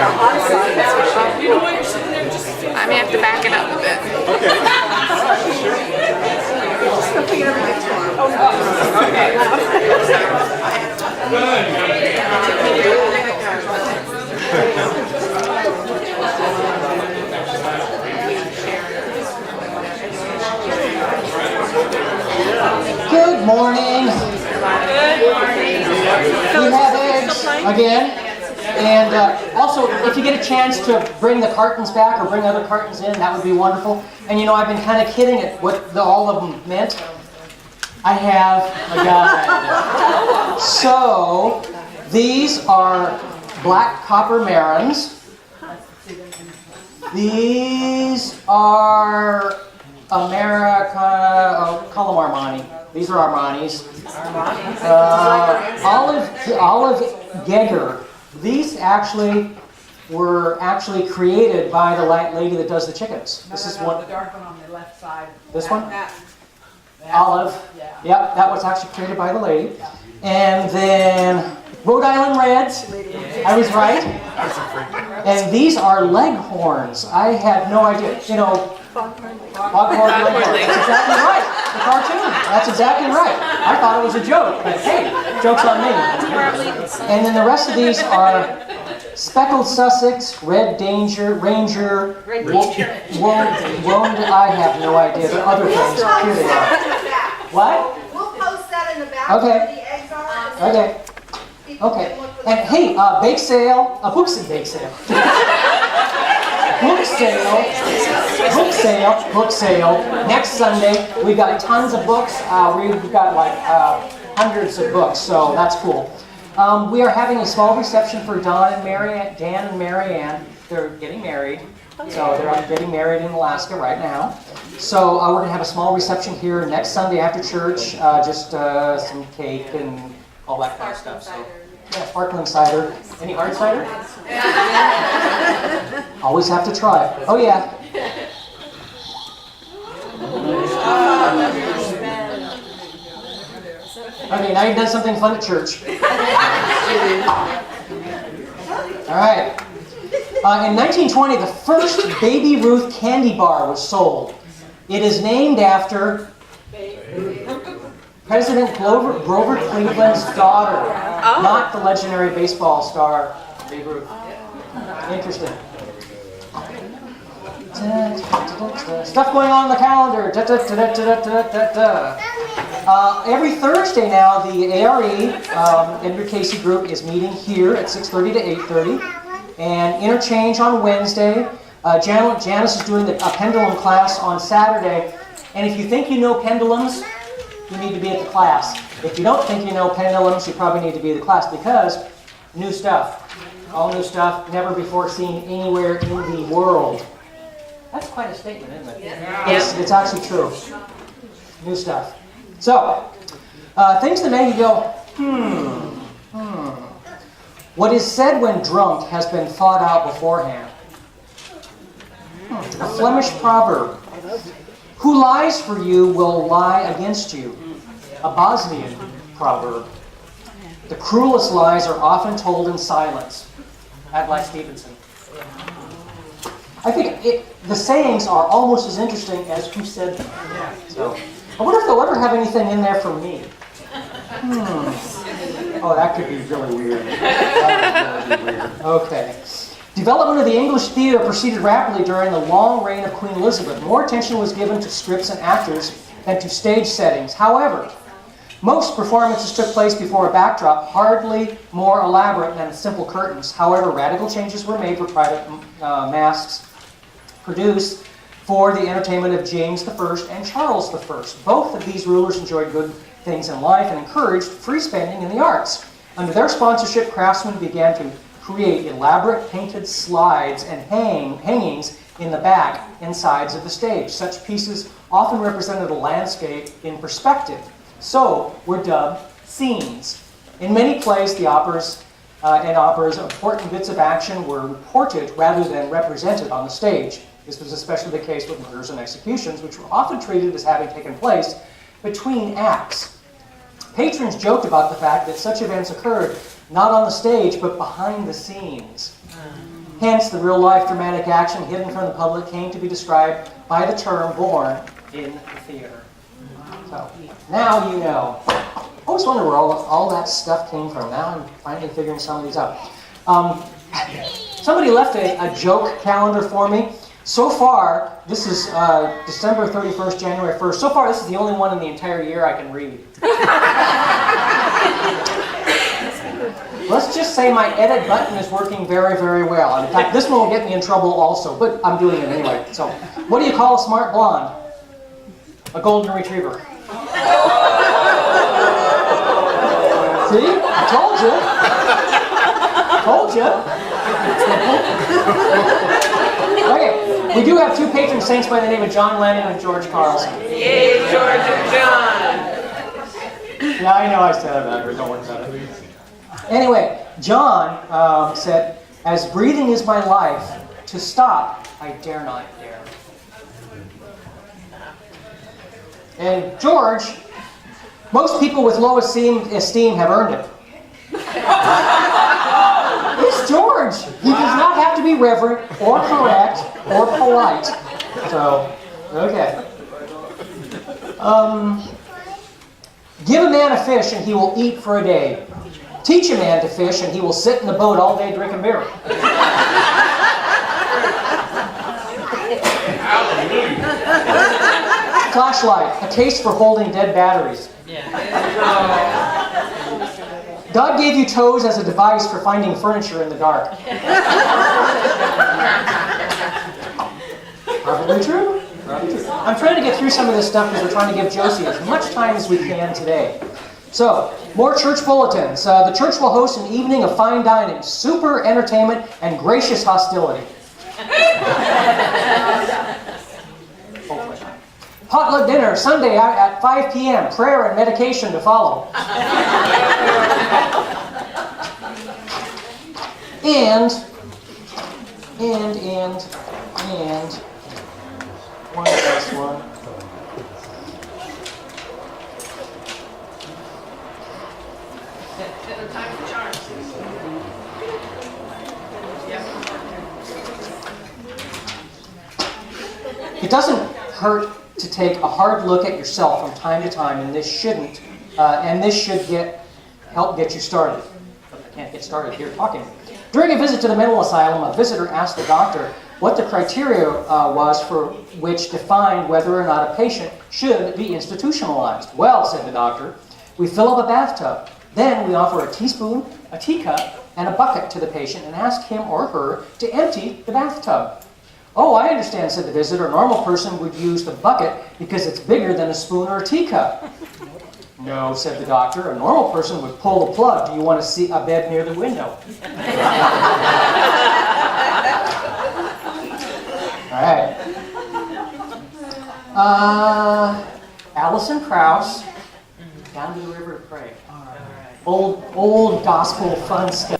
I may have to back it up a bit. Okay. Good morning. We have eggs again. And also, if you get a chance to bring the cartons back or bring other cartons in, that would be wonderful. And you know, I've been kind of kidding at what all of them meant. I have a guide. So, these are black copper marans. These are Americana, call them Armani. These are Armanis. Olive Geiger. These were actually created by the lady that does the chickens. This is one. The dark one on the left side. This one? That. Olive. Yeah. Yep, that was actually created by the lady. And then Rhode Island Reds. I was right. And these are Leghorns. I had no idea. You know, Foghorn Leghorns. That's exactly right. The cartoon. That's exactly right. I thought it was a joke, but hey, joke's on me. And then the rest of these are Speckled Sussex, Red Ranger, Wound, I have no idea. There are other things. Here they are. What? We'll post that in the back Okay. where the eggs are. Okay. Okay. And hey, bake sale, books and bake sale. Book sale. Next Sunday, we've got tons of books. We've got like hundreds of books, so that's cool. We are having a small reception for Dan and Marianne. They're getting married. So they're getting married in Alaska right now. So we're going to have a small reception here next Sunday after church. Just some cake and all that kind of stuff. So, yeah, sparkling cider. Any hard cider? Always have to try. Oh yeah. Okay, now you've done something fun at church. All right. In 1920, the first Baby Ruth candy bar was sold. It is named after President Grover Cleveland's daughter, not the legendary baseball star Babe Ruth. Interesting. Stuff going on in the calendar. Every Thursday now, the ARE, Edgar Casey Group, is meeting here at 6:30 to 8:30. And interchange on Wednesday. Janice is doing a pendulum class on Saturday. And if you think you know pendulums, you need to be at the class. If you don't think you know pendulums, you probably need to be at the class because new stuff. All new stuff, never before seen anywhere in the world. That's quite a statement, isn't it? Yeah. It's actually true. New stuff. So, things that make you go, What is said when drunk has been thought out beforehand. A Flemish proverb. Who lies for you will lie against you. A Bosnian proverb. The cruelest lies are often told in silence. Adlai Stevenson. I think the sayings are almost as interesting as who said them. So, I wonder if they'll ever have anything in there for me. Oh, that could be really weird. That would really be weird. Okay. Development of the English theater proceeded rapidly during the long reign of Queen Elizabeth. More attention was given to scripts and actors than to stage settings. However, most performances took place before a backdrop, hardly more elaborate than simple curtains. However, radical changes were made for private masks produced for the entertainment of James I and Charles I. Both of these rulers enjoyed good things in life and encouraged free spending in the arts. Under their sponsorship, craftsmen began to create elaborate painted slides and hangings in the back and sides of the stage. Such pieces often represented a landscape in perspective, so were dubbed scenes. In many plays, the operas, important bits of action were reported rather than represented on the stage. This was especially the case with murders and executions, which were often treated as having taken place between acts. Patrons joked about the fact that such events occurred not on the stage, but behind the scenes. Hence, the real-life dramatic action hidden from the public came to be described by the term born in the theater. So, now you know. I always wonder where all that stuff came from. Now I'm finally figuring some of these out. Somebody left a joke calendar for me. So far, this is December 31st, January 1st. So far, this is the only one in the entire year I can read. Let's just say my edit button is working very, very well. In fact, this one will get me in trouble also, but I'm doing it anyway. So, what do you call a smart blonde? A golden retriever. See? I told you. Told you. Okay, we do have two patron saints by the name of John Lennon and George Carlson. Yay, George and John! Yeah, I know I said it backwards. Don't worry about it. Anyway, John said, "As breathing is my life, to stop I dare not dare." And George, most people with low esteem have earned it. It's George. He does not have to be reverent or correct or polite. So, okay. Give a man a fish and he will eat for a day. Teach a man to fish and he will sit in the boat all day drinking beer. Flashlight, a case for holding dead batteries. God gave you toes as a device for finding furniture in the dark. Probably true. Probably true. I'm trying to get through some of this stuff because we're trying to give Jocey as much time as we can today. So, more church bulletins. The church will host an evening of fine dining, super entertainment, and gracious hostility. Potluck dinner, Sunday at 5 p.m. Prayer and medication to follow. And one last one. Time for charms. It doesn't hurt to take a hard look at yourself from time to time, and this shouldn't, and this should help get you started. But I can't get started here talking. During a visit to the mental asylum, a visitor asked the doctor what the criteria was for which defined whether or not a patient should be institutionalized. Well, said the doctor, we fill up a bathtub. Then we offer a teaspoon, a teacup, and a bucket to the patient and ask him or her to empty the bathtub. Oh, I understand, said the visitor. A normal person would use the bucket because it's bigger than a spoon or a teacup. No, said the doctor. A normal person would pull the plug. Do you want to see a bed near the window? All right. Alison Krauss, Down to the River to Pray. Old gospel fun stuff.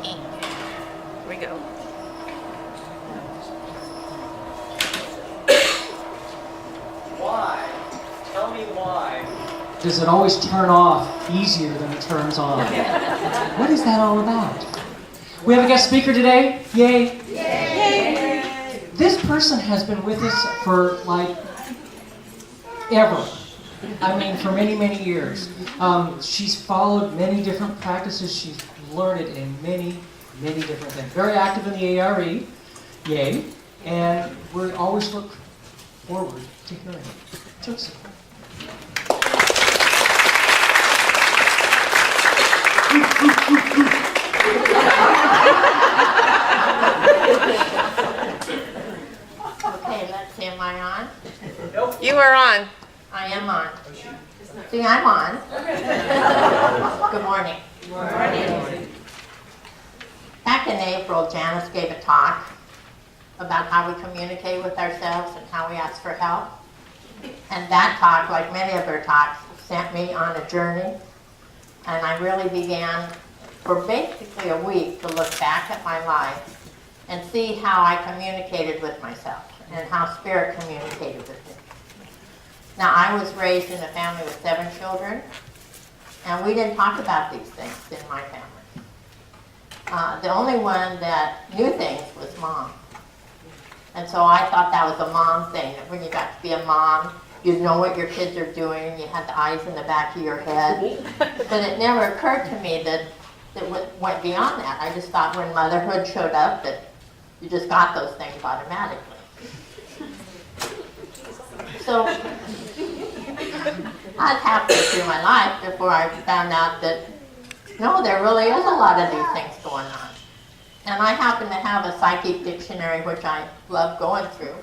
Here we go. Why? Tell me why. Does it always turn off easier than it turns on? What is that all about? We have a guest speaker today. Yay. Yay. This person has been with us for like ever. I mean, for many, many years. She's followed many different practices. She's learned it in many, many different things. Very active in the ARE. Yay. And we always look forward to hearing it. Jocey. Okay, let's see, am I on? Nope. You are on. I am on. See, I'm on. Good morning. Good morning. Back in April, Janice gave a talk about how we communicate with ourselves and how we ask for help. And that talk, like many of her talks, sent me on a journey. And I really began, for basically a week, to look back at my life and see how I communicated with myself and how Spirit communicated with me. Now, I was raised in a family with 7 children, And we didn't talk about these things in my family. The only one that knew things was Mom. And so I thought that was a mom thing, that when you got to be a mom, you know what your kids are doing, you had the eyes in the back of your head. But it never occurred to me that it went beyond that. I just thought when motherhood showed up that you just got those things automatically. So I was halfway through my life before I found out that, no, there really is a lot of these things going on. And I happen to have a psychic dictionary, which I love going through.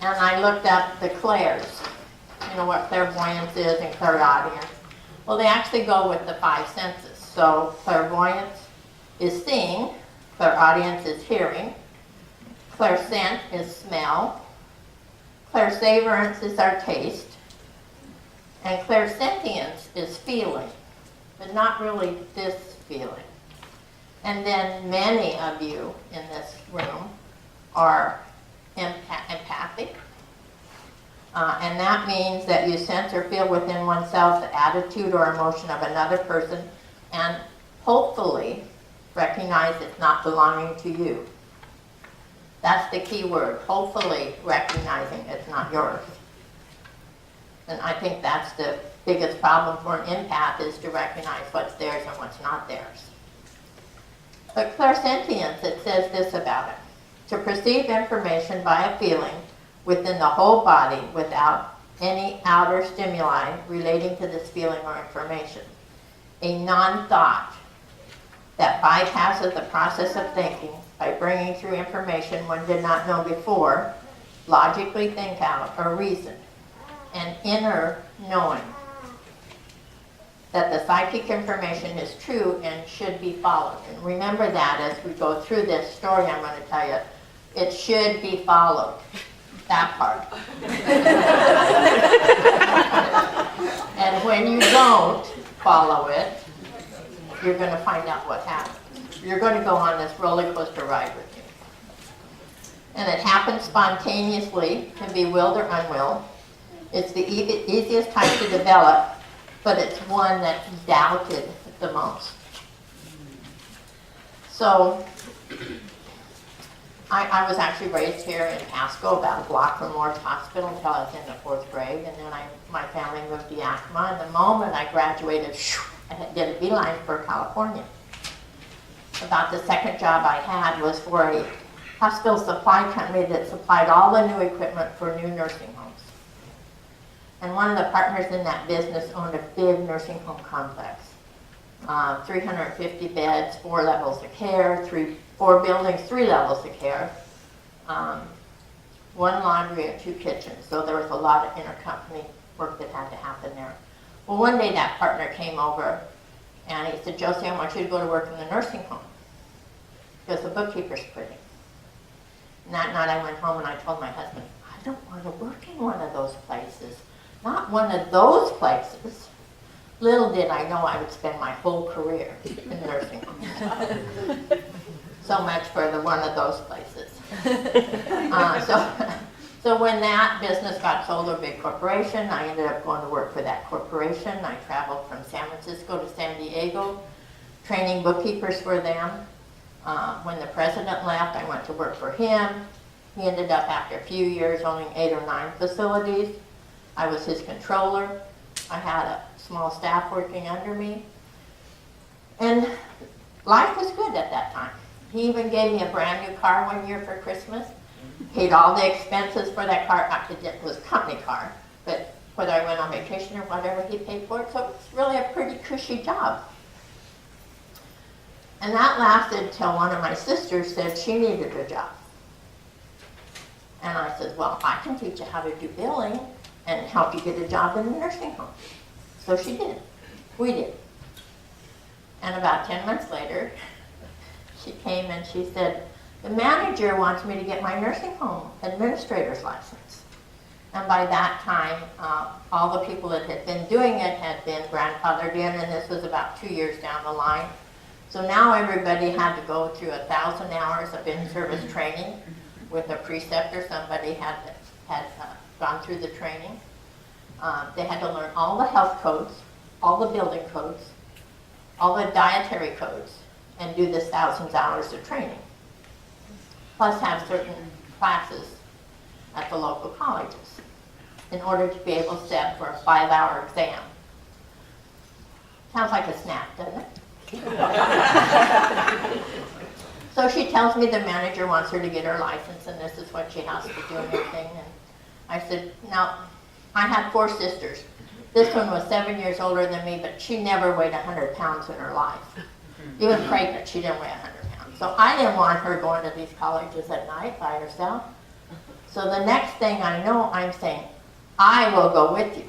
And I looked up the clairs, you know, what clairvoyance is and clairaudience. Well, they actually go with the 5 senses. So clairvoyance is seeing, clairaudience is hearing, clairscent is smell, clairsavorance is our taste, and clairsentience is feeling, but not really this feeling. And then many of you in this room are empathic. And that means that you sense or feel within oneself the attitude or emotion of another person and hopefully recognize it's not belonging to you. That's the key word, hopefully recognizing it's not yours. And I think that's the biggest problem for an empath, is to recognize what's theirs and what's not theirs. But clairsentience, it says this about it: to perceive information by a feeling within the whole body without any outer stimuli relating to this feeling or information. A non-thought that bypasses the process of thinking by bringing through information one did not know before, logically think out or reason. An inner knowing that the psychic information is true and should be followed. And remember that as we go through this story I'm going to tell you, it should be followed. That part. And when you don't follow it, you're going to find out what happens. You're going to go on this roller coaster ride with me. And it happens spontaneously, can be willed or unwilled. It's the easiest type to develop, but it's one that's doubted the most. So, I was actually raised here in Pasco, about a block from Morris Hospital, until I was in the 4th grade, and then my family moved to Yakima, and the moment I graduated, I did a beeline for California. About the second job I had was for a hospital supply company that supplied all the new equipment for new nursing homes. And one of the partners in that business owned a big nursing home complex. 350 beds, 4 levels of care, 4 buildings, 3 levels of care, 1 laundry and 2 kitchens. So there was a lot of intercompany work that had to happen there. Well, one day that partner came over and he said, "Jocey, I want you to go to work in the nursing home because the bookkeeper's quitting." And that night I went home and I told my husband, "I don't want to work in one of those places. Not one of those places." Little did I know I would spend my whole career in nursing homes. So much for the one of those places. So when that business got sold to a big corporation, I ended up going to work for that corporation. I traveled from San Francisco to San Diego, training bookkeepers for them. When the president left, I went to work for him. He ended up, after a few years, owning 8 or 9 facilities. I was his controller. I had a small staff working under me. And life was good at that time. He even gave me a brand new car one year for Christmas. Paid all the expenses for that car. It was a company car, but whether I went on vacation or whatever, he paid for it. So it was really a pretty cushy job. And that lasted till one of my sisters said she needed a job. And I said, "Well, I can teach you how to do billing and help you get a job in the nursing home." So she did. We did. And about 10 months later, she came and she said, "The manager wants me to get my nursing home administrator's license." And by that time, all the people that had been doing it had been grandfathered in, and this was about 2 years down the line. So now everybody had to go through 1,000 hours of in-service training with a preceptor. Somebody had gone through the training. They had to learn all the health codes, all the building codes, all the dietary codes, and do this thousands of hours of training. Plus have certain classes at the local colleges in order to be able to sit for a 5-hour exam. Sounds like a snap, doesn't it? So she tells me the manager wants her to get her license and this is what she has to do and everything. And I said, now, I had 4 sisters. This one was 7 years older than me, but she never weighed 100 pounds in her life. Even pregnant, she didn't weigh 100 pounds. So I didn't want her going to these colleges at night by herself. So the next thing I know, I'm saying, I will go with you.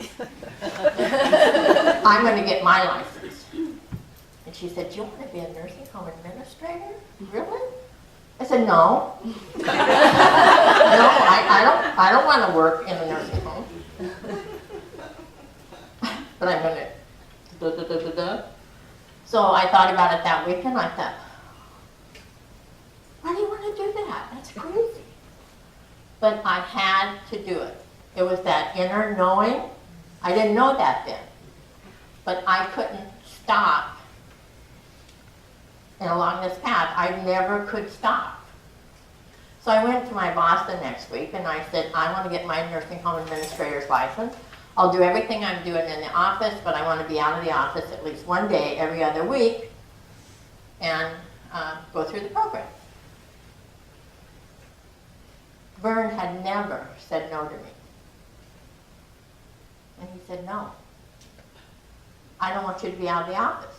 I'm going to get my license. And she said, do you want to be a nursing home administrator? Really? I said, no. No, I don't want to work in a nursing home. But I'm going to So I thought about it that weekend. I thought, why do you want to do that? That's crazy. But I had to do it. It was that inner knowing. I didn't know that then. But I couldn't stop. And along this path, I never could stop. So I went to my boss the next week and I said, I want to get my nursing home administrator's license. I'll do everything I'm doing in the office, but I want to be out of the office at least one day every other week and go through the program. Vern had never said no to me. And he said, no. I don't want you to be out of the office.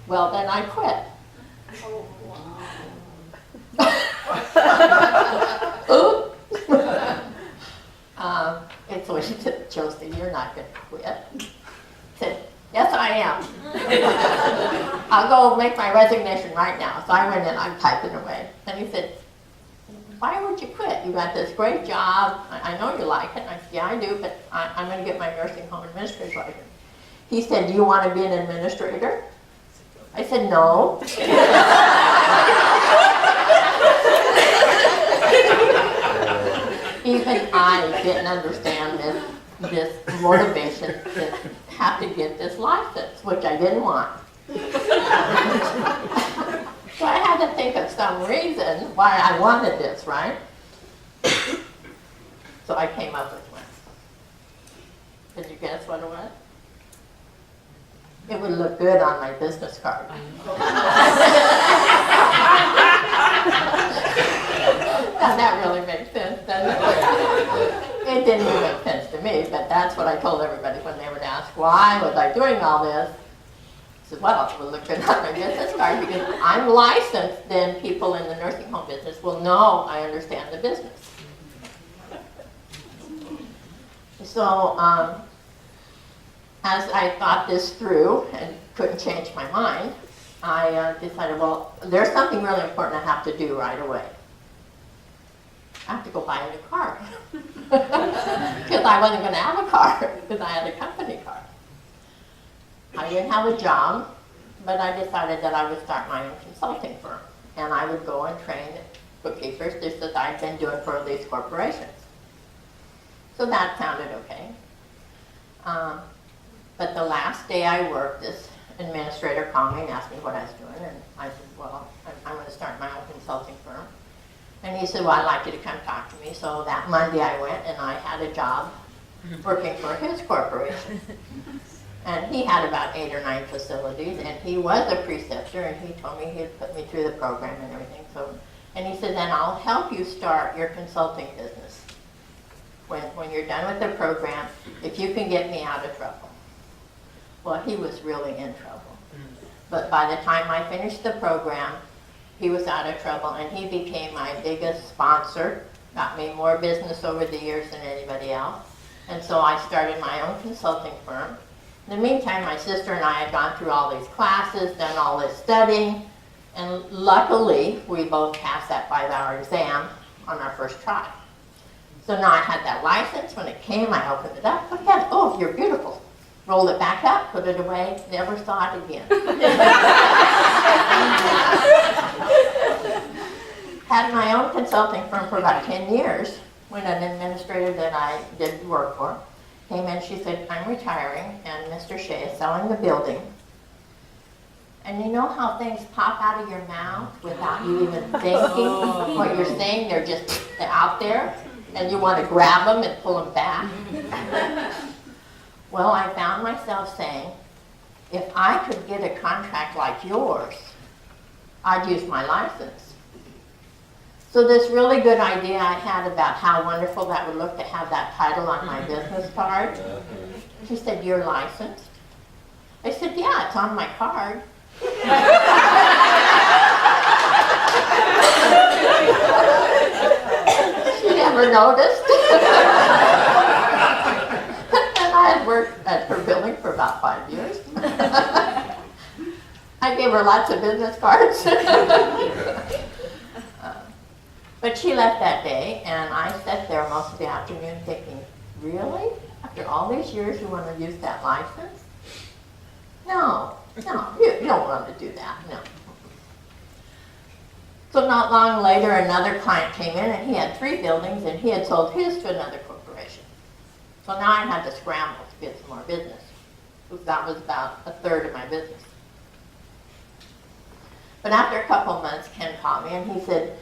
Well, then I quit. And so she said, Jocey, you're not going to quit. I said, yes, I am. I'll go make my resignation right now. So I went in, I'm typing away. And he said, why would you quit? You got this great job. I know you like it. And I said, yeah, I do, but I'm going to get my nursing home administrator's license. He said, do you want to be an administrator? I said, no. Even I didn't understand this motivation to have to get this license, which I didn't want. So I had to think of some reason why I wanted this, right? So I came up with one. Did you guess what it was? It would look good on my business card. Now that really makes sense, doesn't it? It didn't even make sense to me, but that's what I told everybody when they would ask, why was I doing all this? I said, well, it will look good on my business card because I'm licensed, then people in the nursing home business will know I understand the business. So, as I thought this through and couldn't change my mind, I decided, well, there's something really important I have to do right away. I have to go buy a new car. Because I wasn't going to have a car because I had a company car. I didn't have a job, but I decided that I would start my own consulting firm. And I would go and train bookkeepers just as I'd been doing for these corporations. So that sounded okay. But the last day I worked, this administrator called me and asked me what I was doing. And I said, well, I'm going to start my own consulting firm. And he said, well, I'd like you to come talk to me. So that Monday I went and I had a job working for his corporation. And he had about 8 or 9 facilities, and he was a preceptor, and he told me he'd put me through the program and everything. So, and he said, then I'll help you start your consulting business. When you're done with the program, if you can get me out of trouble. Well, he was really in trouble. But by the time I finished the program, he was out of trouble, and he became my biggest sponsor, got me more business over the years than anybody else. And so I started my own consulting firm. In the meantime, my sister and I had gone through all these classes, done all this studying, and luckily, we both passed that 5-hour exam on our first try. So now I had that license. When it came, I opened it up, looked at it, oh, you're beautiful. Rolled it back up, put it away, never saw it again. Had my own consulting firm for about 10 years when an administrator that I did work for came in. She said, I'm retiring and Mr. Shea is selling the building. And you know how things pop out of your mouth without you even thinking what you're saying? They're out there and you want to grab them and pull them back. Well, I found myself saying, if I could get a contract like yours, I'd use my license. So this really good idea I had about how wonderful that would look to have that title on my business card. She said, you're licensed? I said, yeah, it's on my card. She never noticed. And I had worked at her building for about 5 years. I gave her lots of business cards. But she left that day, and I sat there most of the afternoon thinking, really? After all these years, you want to use that license? No, you don't want to do that, no. So not long later, another client came in, and he had 3 buildings, and he had sold his to another corporation. So now I had to scramble to get some more business, because that was about a third of my business. But after a couple of months, Ken called me, and he said,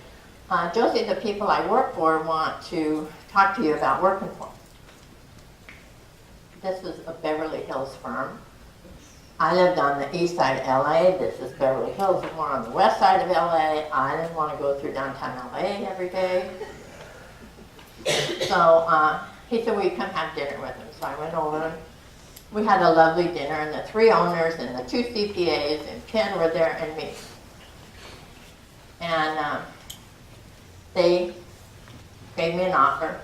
Jocey, the people I work for want to talk to you about working for them. This was a Beverly Hills firm. I lived on the east side of LA. This is Beverly Hills, more on the west side of LA. I didn't want to go through downtown LA every day. So he said, will you come have dinner with him? So I went over and we had a lovely dinner, and the 3 owners and the 2 CPAs and Ken were there and me. And they gave me an offer,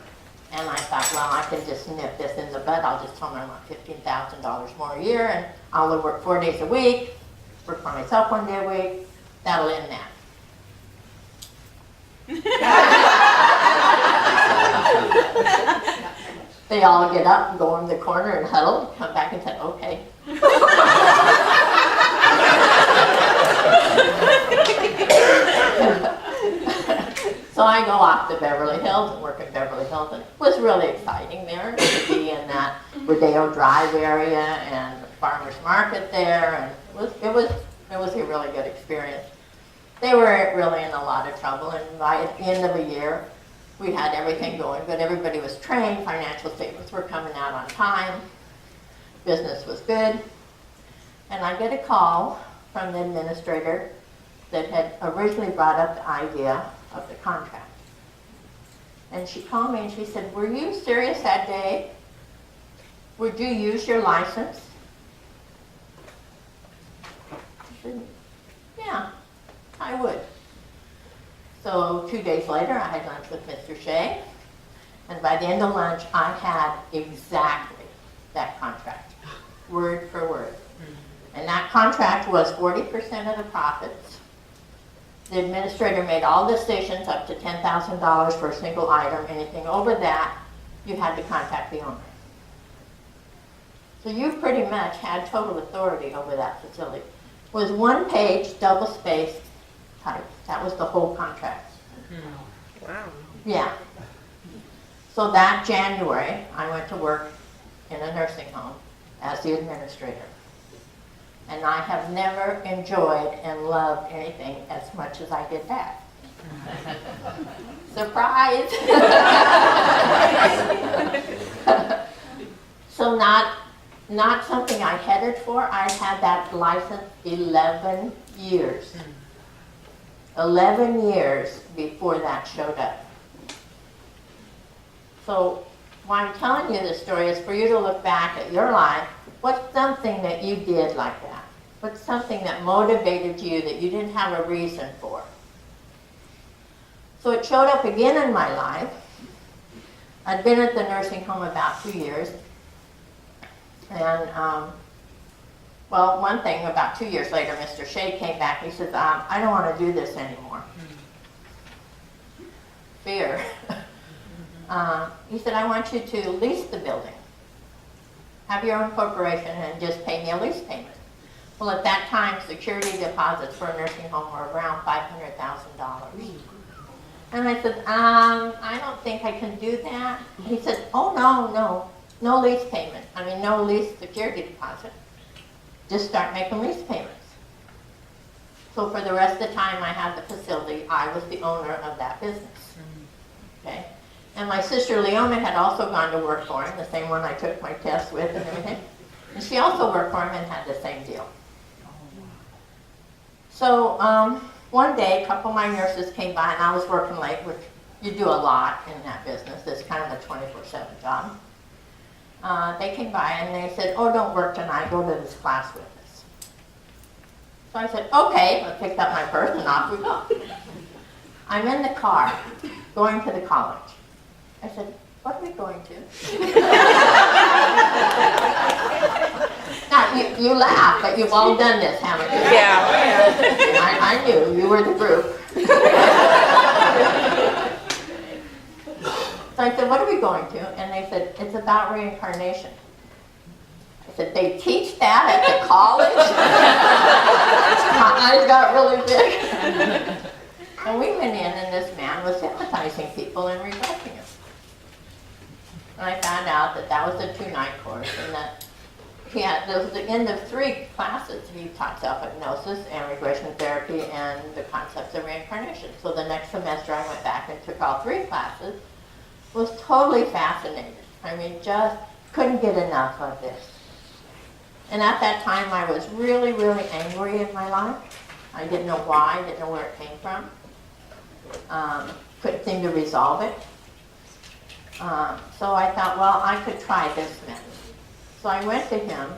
and I thought, well, I can just nip this in the bud. I'll just tell them I want $15,000 more a year, and I'll work 4 days a week, work for myself 1 day a week. That'll end that. They all get up and go in the corner and huddle, and come back and say, okay. So I go off to Beverly Hills and work in Beverly Hills, and it was really exciting there to be in that Rodeo Drive area and the farmers market there, and it was a really good experience. They were really in a lot of trouble, and by the end of the year, we had everything going good. Everybody was trained, financial statements were coming out on time, business was good, and I get a call from the administrator that had originally brought up the idea of the contract. And she called me and she said, were you serious that day? Would you use your license? I said, yeah, I would. So 2 days later, I had lunch with Mr. Shea, and by the end of lunch, I had exactly that contract, word for word. And that contract was 40% of the profits. The administrator made all decisions up to $10,000 for a single item. Anything over that, you had to contact the owner. So you pretty much had total authority over that facility. It was 1-page, double-spaced type. That was the whole contract. Wow. Yeah. So that January, I went to work in a nursing home as the administrator. And I have never enjoyed and loved anything as much as I did that. Surprise! So not something I headed for. I had that license 11 years. 11 years before that showed up. So why I'm telling you this story is for you to look back at your life. What's something that you did like that? What's something that motivated you that you didn't have a reason for? So it showed up again in my life. I'd been at the nursing home about 2 years. And, well, one thing, about 2 years later, Mr. Shea came back and he says, I don't want to do this anymore. Fear. He said, I want you to lease the building. Have your own corporation and just pay me a lease payment. Well, at that time, security deposits for a nursing home were around $500,000. And I said, I don't think I can do that. He said, oh, no lease payment. I mean, no lease security deposit. Just start making lease payments. So for the rest of the time I had the facility, I was the owner of that business. Okay? And my sister Leona had also gone to work for him, the same one I took my test with and everything. And she also worked for him and had the same deal. So one day, a couple of my nurses came by, and I was working late, which you do a lot in that business. It's kind of a 24/7 job. They came by and they said, oh, don't work tonight, go to this class with us. So I said, okay. I picked up my purse and off we go. I'm in the car going to the college. I said, what are we going to? Now, you laugh, but you've all done this, haven't you? Yeah. I knew you were the group. So I said, what are we going to? And they said, it's about reincarnation. I said, they teach that at the college? My eyes got really big. And we went in, and this man was hypnotizing people and regressing them. And I found out that that was a 2-night course, and that there was the end of 3 classes. He taught self-hypnosis and regression therapy and the concepts of reincarnation. So the next semester I went back and took all 3 classes. Was totally fascinated. I mean, just couldn't get enough of this. And at that time I was really, really angry in my life. I didn't know why, didn't know where it came from. Couldn't seem to resolve it. So I thought, well, I could try this method. So I went to him,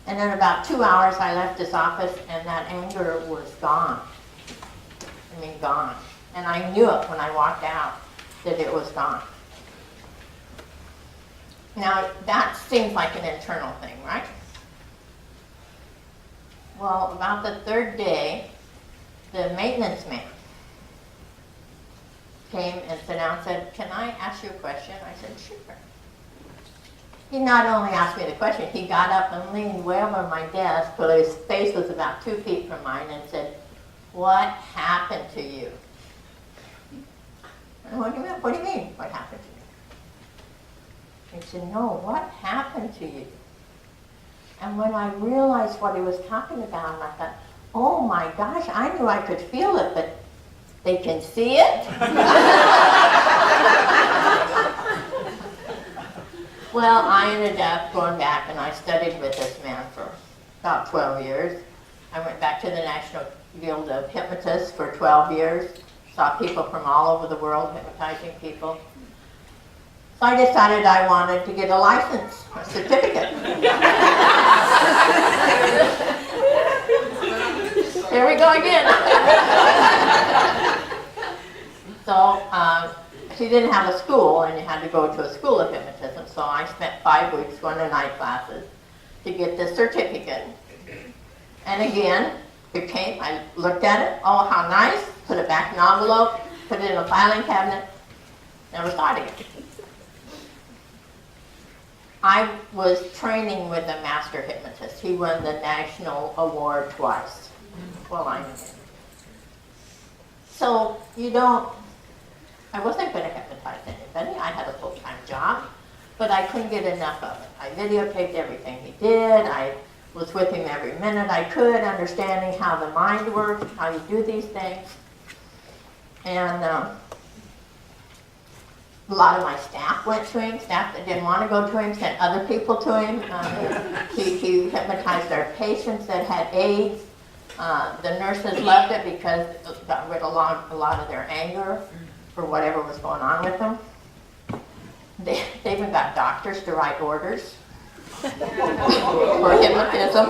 and in about 2 hours I left his office, and that anger was gone. I mean, gone. And I knew it when I walked out that it was gone. Now, that seems like an internal thing, right? Well, about the 3rd day, the maintenance man came and sat down and said, can I ask you a question? I said, sure. He not only asked me the question, he got up and leaned way over my desk, but his face was about 2 feet from mine, and said, what happened to you? And what do you mean, what happened to you? He said, no, what happened to you? And when I realized what he was talking about, I thought, oh my gosh, I knew I could feel it, but they can see it? Well, I ended up going back and I studied with this man for about 12 years. I went back to the National Guild of Hypnotists for 12 years. Saw people from all over the world hypnotizing people. So I decided I wanted to get a license, a certificate. Here we go again. So she didn't have a school, and you had to go to a school of hypnotism. So I spent 5 weeks going to night classes to get this certificate. And again, it came, I looked at it, oh, how nice, put it back in an envelope, put it in a filing cabinet, never saw it again. I was training with a master hypnotist. He won the national award twice. Well, I knew him. So I wasn't going to hypnotize anybody. I had a full-time job, but I couldn't get enough of it. I videotaped everything he did. I was with him every minute I could, understanding how the mind works, how you do these things. And a lot of my staff went to him. Staff that didn't want to go to him sent other people to him. He hypnotized our patients that had AIDS. The nurses loved it because it got rid of a lot of their anger for whatever was going on with them. They even got doctors to write orders for hypnotism.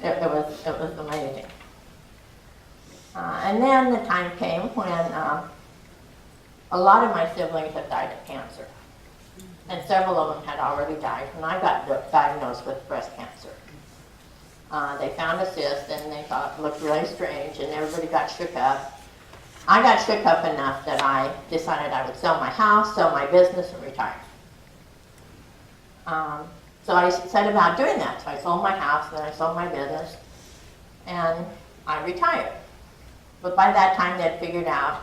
It was amazing. And then the time came when a lot of my siblings had died of cancer. And several of them had already died when I got diagnosed with breast cancer. They found a cyst, and they thought it looked really strange, and everybody got shook up. I got shook up enough that I decided I would sell my house, sell my business, and retire. So I set about doing that. So I sold my house, then I sold my business, and I retired. But by that time, they'd figured out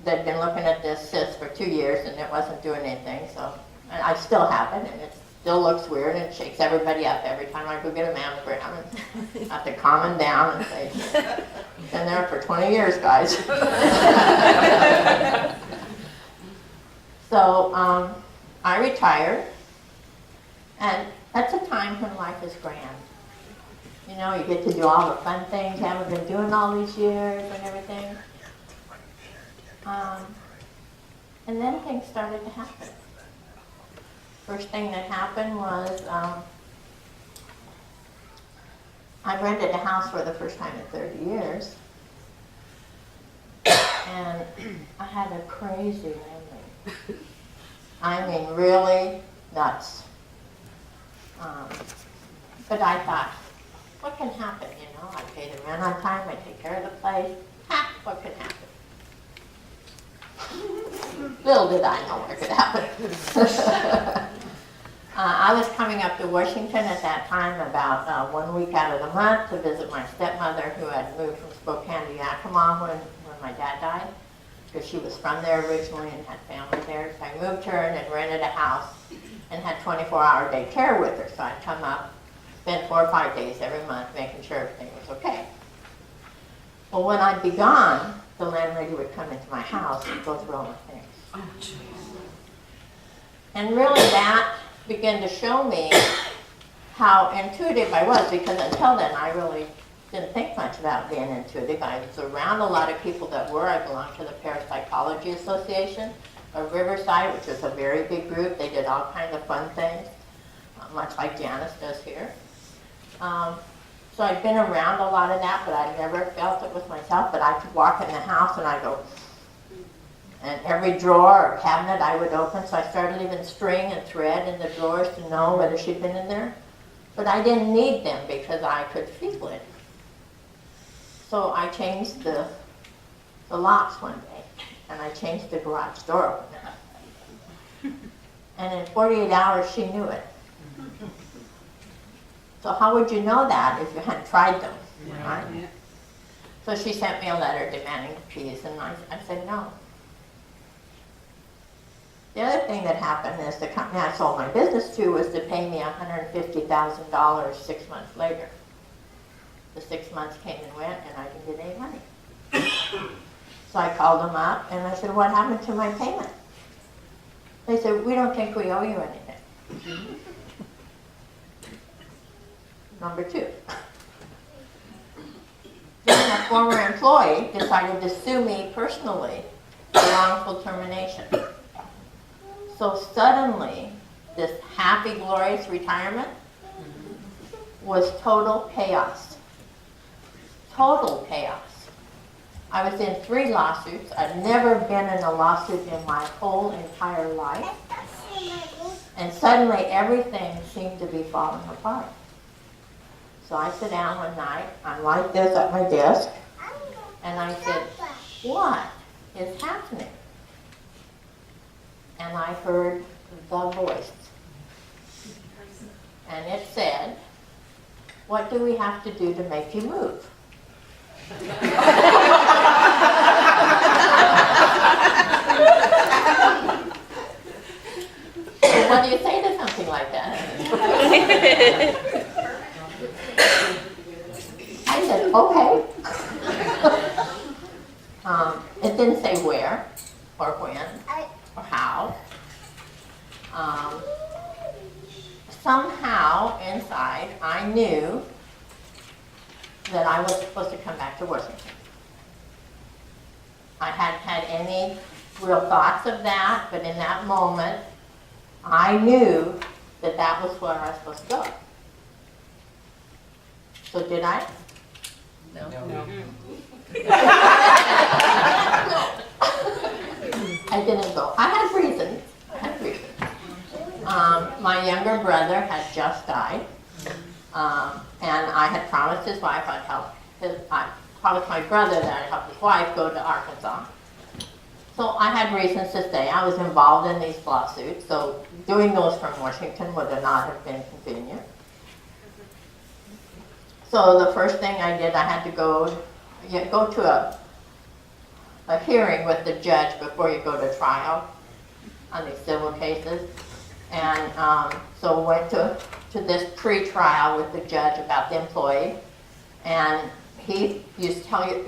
they'd been looking at this cyst for 2 years and it wasn't doing anything, so, and I still have it, and it still looks weird and it shakes everybody up every time I go get a mammogram, and I have to calm them down and say, been there for 20 years, guys. So, I retired, and that's a time when life is grand. You know, you get to do all the fun things you haven't been doing all these years and everything. And then things started to happen. First thing that happened was I rented a house for the first time in 30 years. And I had a crazy landlady. I mean, really nuts. But I thought, what can happen, you know? I pay the rent on time, I take care of the place. Ha, what could happen? Little did I know what could happen. I was coming up to Washington at that time about 1 week out of the month to visit my stepmother, who had moved from Spokane to Yakima when my dad died, because she was from there originally and had family there. So I moved her and then rented a house and had 24-hour day care with her. So I'd come up, spend 4 or 5 days every month making sure everything was okay. Well, when I'd be gone, the landlady would come into my house and go through all my things. And really that began to show me how intuitive I was, because until then I really didn't think much about being intuitive. I was around a lot of people that were. I belonged to the Parapsychology Association of Riverside, which was a very big group. They did all kinds of fun things, much like Janice does here. So I'd been around a lot of that, but I never felt it was myself. But I could walk in the house and I'd go, and every drawer or cabinet I would open, so I started leaving string and thread in the drawers to know whether she'd been in there. But I didn't need them because I could feel it. So I changed the locks one day, and I changed the garage door opener. And in 48 hours, she knew it. So how would you know that if you hadn't tried them, right? So she sent me a letter demanding the keys, and I said no. The other thing that happened is the company I sold my business to was to pay me $150,000 6 months later. The 6 months came and went, and I didn't get any money. So I called them up, and I said, what happened to my payment? They said, we don't think we owe you anything. Number 2. Then a former employee decided to sue me personally for wrongful termination. So suddenly, this happy, glorious retirement was total chaos. Total chaos. I was in 3 lawsuits. I'd never been in a lawsuit in my whole entire life. And suddenly, everything seemed to be falling apart. So I sit down one night, I'm like this at my desk, and I said, what is happening? And I heard the voice. And it said, what do we have to do to make you move? So what do you say to something like that? I said, okay. It didn't say where, or when, or how. Somehow, inside, I knew that I was supposed to come back to Washington. I hadn't had any real thoughts of that, but in that moment, I knew that that was where I was supposed to go. So did I? No. No. I didn't go. I had reasons. My younger brother had just died, and I had promised his wife I'd help I promised my brother that I'd help his wife go to Arkansas. So I had reasons to stay. I was involved in these lawsuits, so doing those from Washington would not have been convenient. So the first thing I did, I had to go to a hearing with the judge before you go to trial on these civil cases. And so we went to this pre-trial with the judge about the employee. And he used to tell you,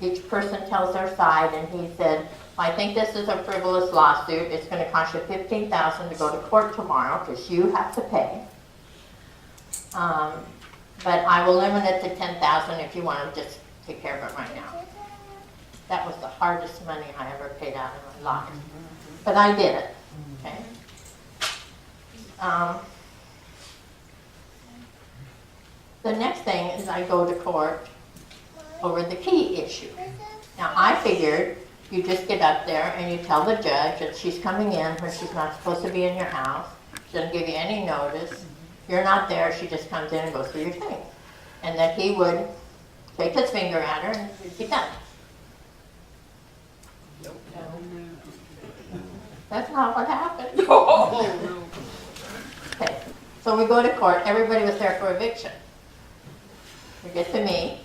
each person tells their side, and he said, I think this is a frivolous lawsuit. It's going to cost you $15,000 to go to court tomorrow because you have to pay. But I will limit it to $10,000 if you want to just take care of it right now. That was the hardest money I ever paid out in my life. But I did it. Okay. The next thing is I go to court over the key issue. Now I figured you just get up there and you tell the judge that she's coming in when she's not supposed to be in your house. She doesn't give you any notice. You're not there, she just comes in and goes through your thing. And that he would take his finger at her and it'd be done. That's not what happened. Okay, so we go to court. Everybody was there for eviction. We get to me,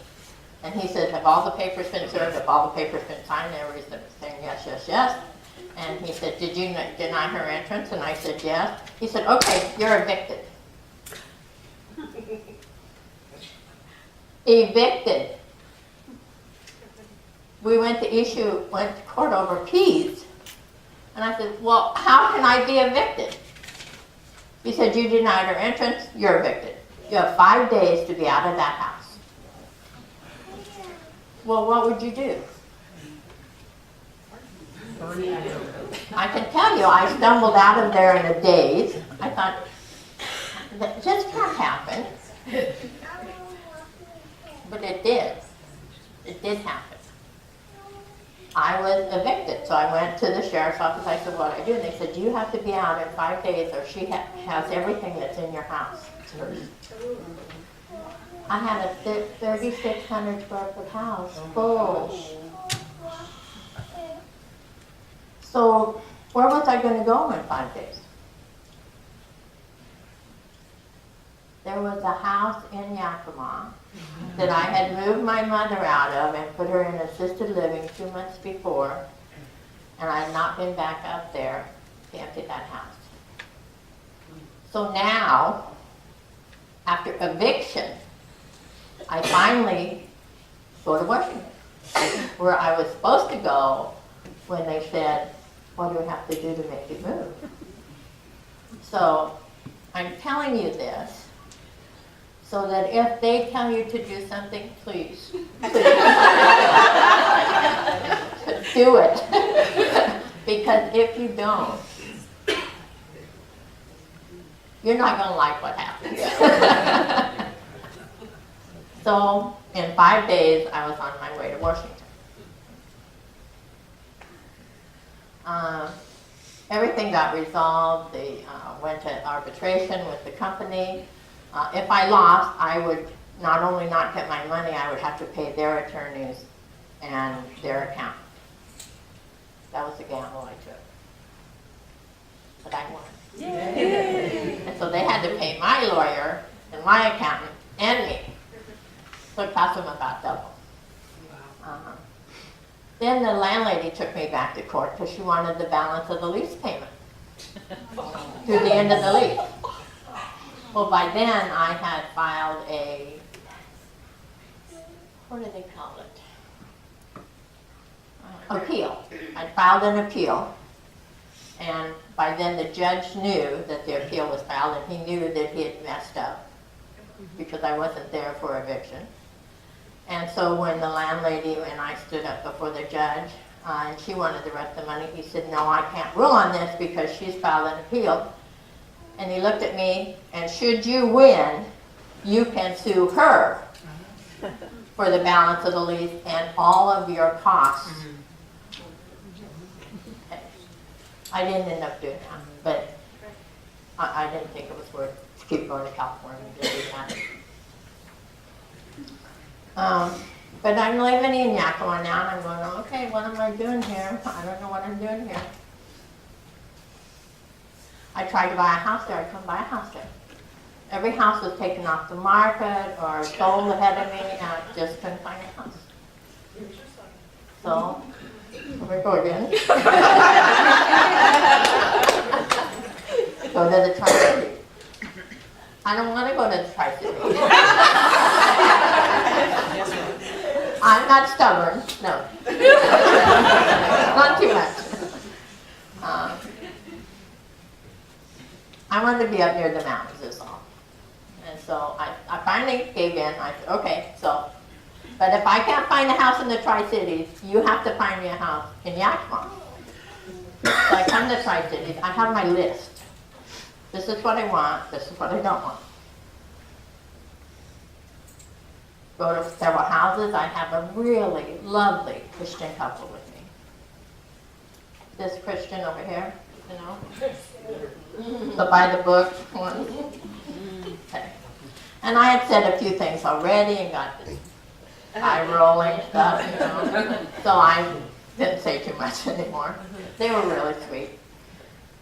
and he says, have all the papers been served? Have all the papers been signed? Everybody's saying yes, yes, yes. And he said, did you deny her entrance? And I said, yes. He said, okay, you're evicted. Evicted. We went to court over keys. And I said, well, how can I be evicted? He said, you denied her entrance, you're evicted. You have 5 days to be out of that house. Well, what would you do? I can tell you, I stumbled out of there in a daze. I thought, that just can't happen. But it did. It did happen. I was evicted, so I went to the sheriff's office. I said, what do I do? And they said, you have to be out in 5 days or she has everything that's in your house. I had a 3,600 square foot house full. So where was I going to go in 5 days? There was a house in Yakima that I had moved my mother out of and put her in assisted living 2 months before, and I had not been back up there to empty that house. So now, after eviction, I finally go to Washington, where I was supposed to go when they said, what do we have to do to make you move? So I'm telling you this so that if they tell you to do something, please do it. Because if you don't, you're not going to like what happens. So in 5 days, I was on my way to Washington. Everything got resolved. They went to arbitration with the company. If I lost, I would not only not get my money, I would have to pay their attorneys and their accountant. That was the gamble I took. But I won. Yay. And so they had to pay my lawyer and my accountant and me. So it cost them about double. Then the landlady took me back to court because she wanted the balance of the lease payment through the end of the lease. Well, by then I had filed a, what do they call it? Appeal. I filed an appeal, and by then the judge knew that the appeal was filed, and he knew that he had messed up because I wasn't there for eviction. And so when the landlady and I stood up before the judge, and she wanted the rest of the money, he said, no, I can't rule on this because she's filed an appeal. And he looked at me, and should you win, you can sue her for the balance of the lease and all of your costs. Okay. I didn't end up doing that, but I didn't think it was worth to keep going to California to do that. But I'm living in Yakima now, and I'm going, okay, what am I doing here? I don't know what I'm doing here. I tried to buy a house there. I couldn't buy a house there. Every house was taken off the market or sold ahead of me, and I just couldn't find a house. So we go again. Go to the Tri-Cities. I don't want to go to the Tri-Cities. I'm not stubborn, no. Not too much. I wanted to be up near the mountains is all. And so I finally gave in. I said, okay, so, but if I can't find a house in the Tri-Cities, you have to find me a house in Yakima. So I come to the Tri-Cities, I have my list. This is what I want, this is what I don't want. Go to several houses, I have a really lovely Christian couple with me. This Christian over here, you know, the by the book one. Okay. And I had said a few things already and got this eye rolling stuff, you know, so I didn't say too much anymore. They were really sweet.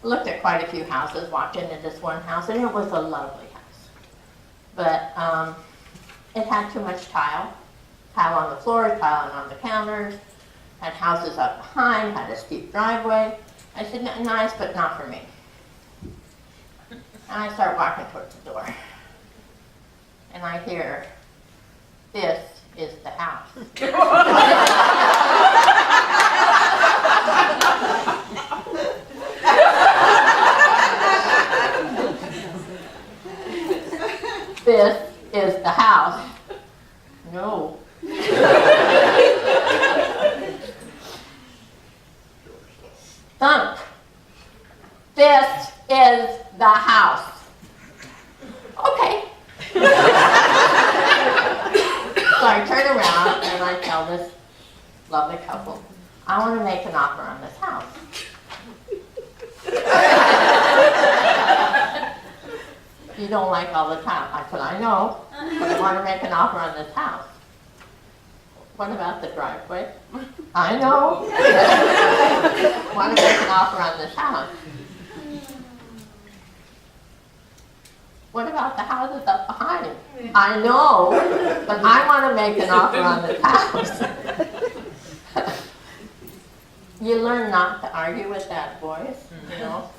Looked at quite a few houses, walked into this one house, and it was a lovely house. But it had too much tile. Tile on the floors, tile on the counters, had houses up behind, had a steep driveway. I said, nice, but not for me. And I start walking towards the door. And I hear, this is the house. This is the house. No. Thump. This is the house. Okay. So I turn around and I tell this lovely couple, I want to make an offer on this house. You don't like all the time. I said, I know, but I want to make an offer on this house. What about the driveway? I know. Want to make an offer on this house. What about the houses up behind? I know, but I want to make an offer on this house. You learn not to argue with that voice, you know.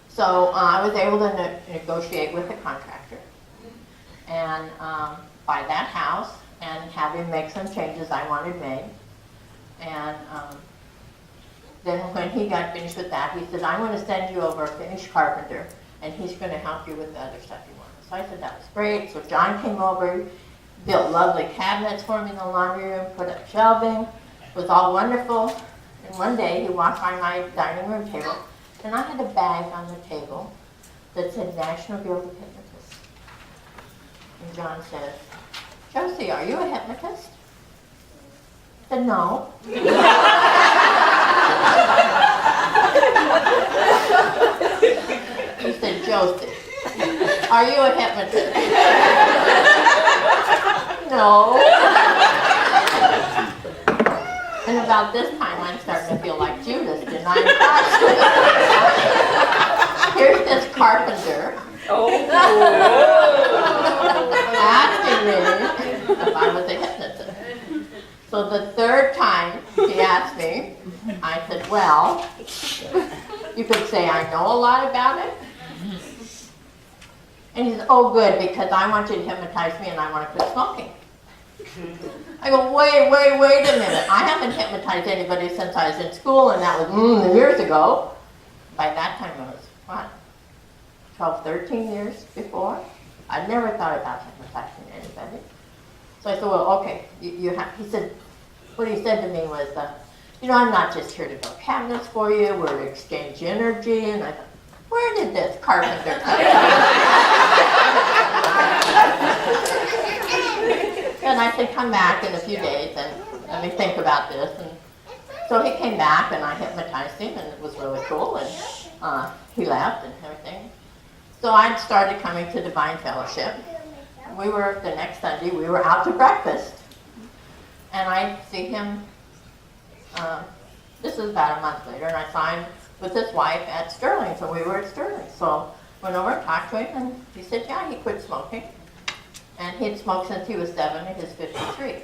So I was able to negotiate with the contractor and buy that house and have him make some changes I wanted made. And then when he got finished with that, he said, I'm going to send you over a finished carpenter and he's going to help you with the other stuff you want. So I said, that was great. So John came over, built lovely cabinets for me in the laundry room, put up shelving. It was all wonderful. And one day he walked by my dining room table and I had a bag on the table that said National Guild of Hypnotists. And John says, Jocey, are you a hypnotist? I said, no. He said, Jocey, are you a hypnotist? No. And about this time, I'm starting to feel like Judas, and I'm here's this carpenter asking me if I was a hypnotist. So the third time he asked me, I said, well, you could say I know a lot about it. And he said, oh good, because I want you to hypnotize me and I want to quit smoking. I go, wait a minute. I haven't hypnotized anybody since I was in school, and that was years ago. By that time it was, what, 12, 13 years before? I'd never thought about hypnotizing anybody. So I said, well, okay, you have, he said, what he said to me was, you know, I'm not just here to build cabinets for you, we're to exchange energy, and I thought, where did this carpenter come from? And I said, come back in a few days and let me think about this. And so he came back and I hypnotized him and it was really cool and he left and everything. So I started coming to Divine Fellowship. We were, the next Sunday, we were out to breakfast. And I see him, this is about a month later, and I saw him with his wife at Sterling. So we were at Sterling. So went over and talked to him and he said, yeah, he quit smoking. And he'd smoked since he was 7 and he's 53.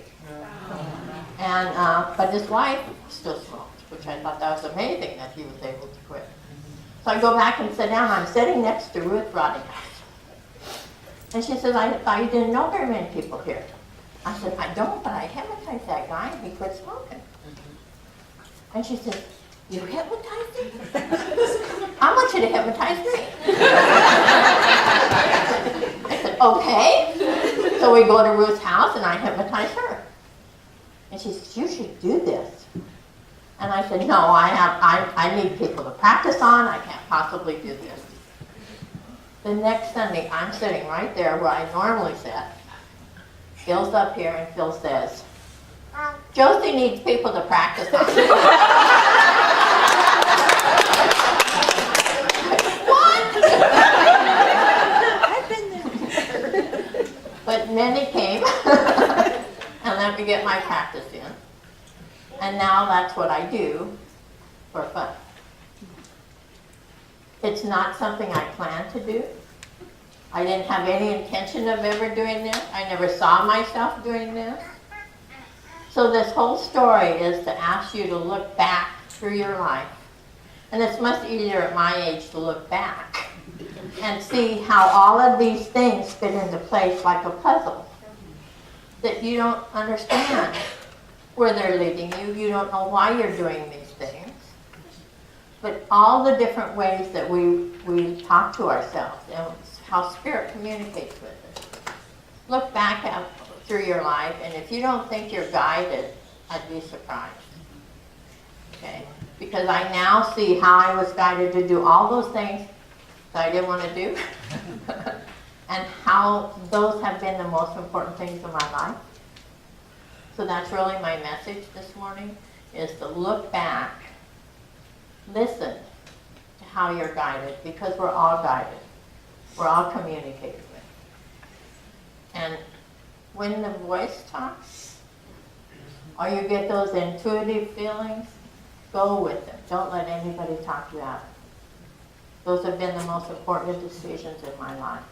And, but his wife still smoked, which I thought that was amazing that he was able to quit. So I go back and sit down. I'm sitting next to Ruth Rottinghouse. And she says, I thought you didn't know very many people here. I said, I don't, but I hypnotized that guy and he quit smoking. And she said, you hypnotized him? I want you to hypnotize me. I said, okay. So we go to Ruth's house and I hypnotize her. And she says, you should do this. And I said, no, I need people to practice on. I can't possibly do this. The next Sunday, I'm sitting right there where I normally sit. Phil's up here and Phil says, Jocey needs people to practice on. What? I've been there. But many came and let me get my practice in. And now that's what I do for fun. It's not something I planned to do. I didn't have any intention of ever doing this. I never saw myself doing this. So this whole story is to ask you to look back through your life. And it's much easier at my age to look back and see how all of these things fit into place like a puzzle that you don't understand where they're leading you. You don't know why you're doing these things. But all the different ways that we talk to ourselves and how Spirit communicates with us. Look back through your life, and if you don't think you're guided, I'd be surprised. Okay? Because I now see how I was guided to do all those things that I didn't want to do, and how those have been the most important things in my life. So that's really my message this morning, is to look back, listen to how you're guided, because we're all guided. We're all communicated with. And when the voice talks, or you get those intuitive feelings, go with them. Don't let anybody talk you out. Those have been the most important decisions in my life.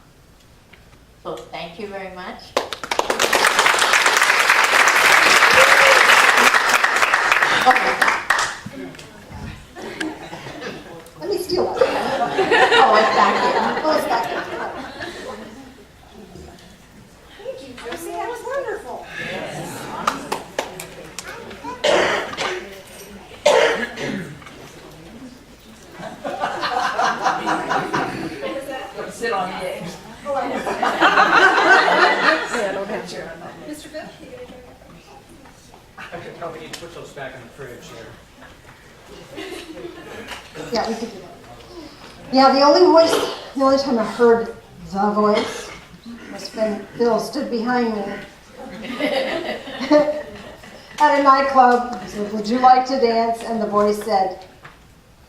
So thank you very much. Let me steal that. Oh, it's back here. Oh, it's back there. Thank you, Jocey. That was wonderful. Sit on the edge. Mr. Bill? I could probably need to put those back in the fridge here. Yeah, we could do that. Yeah, the only time I heard the voice was when Bill stood behind me at a nightclub. He said, would you like to dance? And the voice said,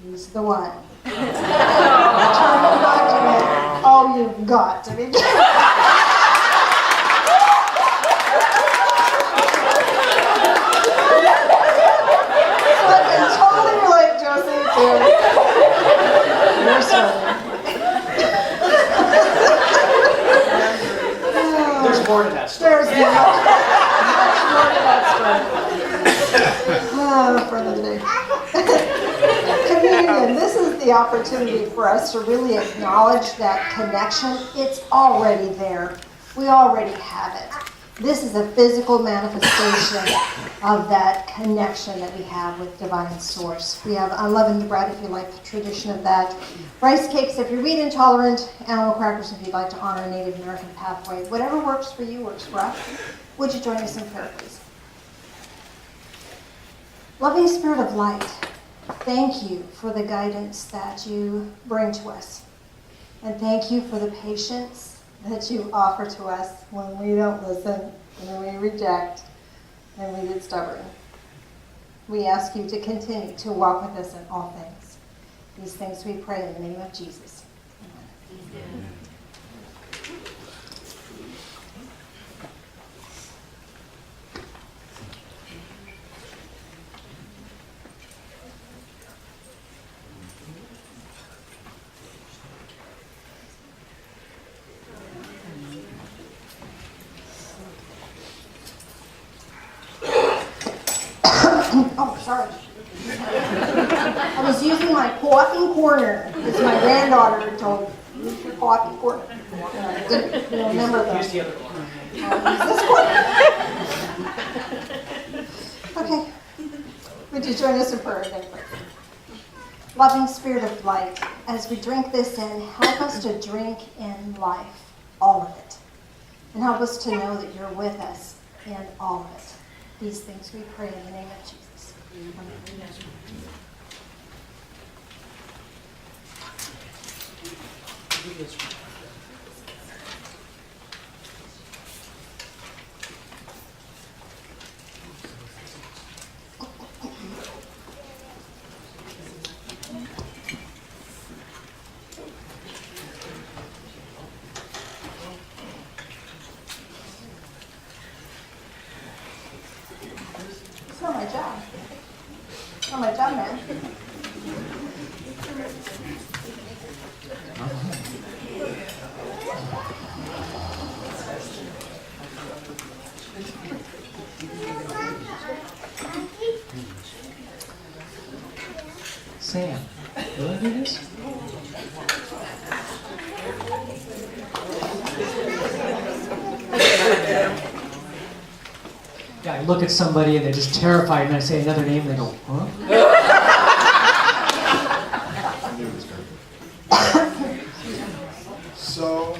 he's the one. I turned back to him, oh, you've got to be kidding. I can totally relate, Jocey, to your story. There's more to that story. There's much more to that story. For another day. Communion, this is the opportunity for us to really acknowledge that connection. It's already there. We already have it. This is a physical manifestation of that connection that we have with Divine Source. We have unleavened bread, if you like the tradition of that. Rice cakes if you're wheat intolerant. Animal crackers if you'd like to honor a Native American pathway. Whatever works for you works for us. Would you join us in prayer, please? Loving Spirit of Light, thank you for the guidance that you bring to us. And thank you for the patience that you offer to us when we don't listen, when we reject, and we get stubborn. We ask you to continue to walk with us in all things. These things we pray in the name of Jesus. Amen. sorry. I was using my co-oping corner, as my granddaughter told me. Use your co-oping corner. And I didn't remember the. Use the other corner. This corner. Okay. Would you join us in prayer again, please? Loving Spirit of light, as we drink this in, help us to drink in life, all of it. And help us to know that you're with us in all of it. These things we pray in the name of Jesus. Amen. It's not my job. It's not my job, man. Sam, you want to do this? Yeah, I look at somebody and they're just terrified, and I say another name, and they go, huh? So,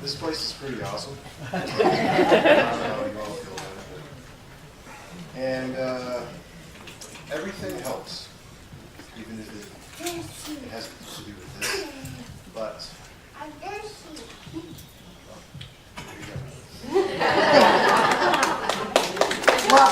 this place is pretty awesome. I don't know how you all feel about it. And everything helps, even if it has to do with this. But, there you go. Well,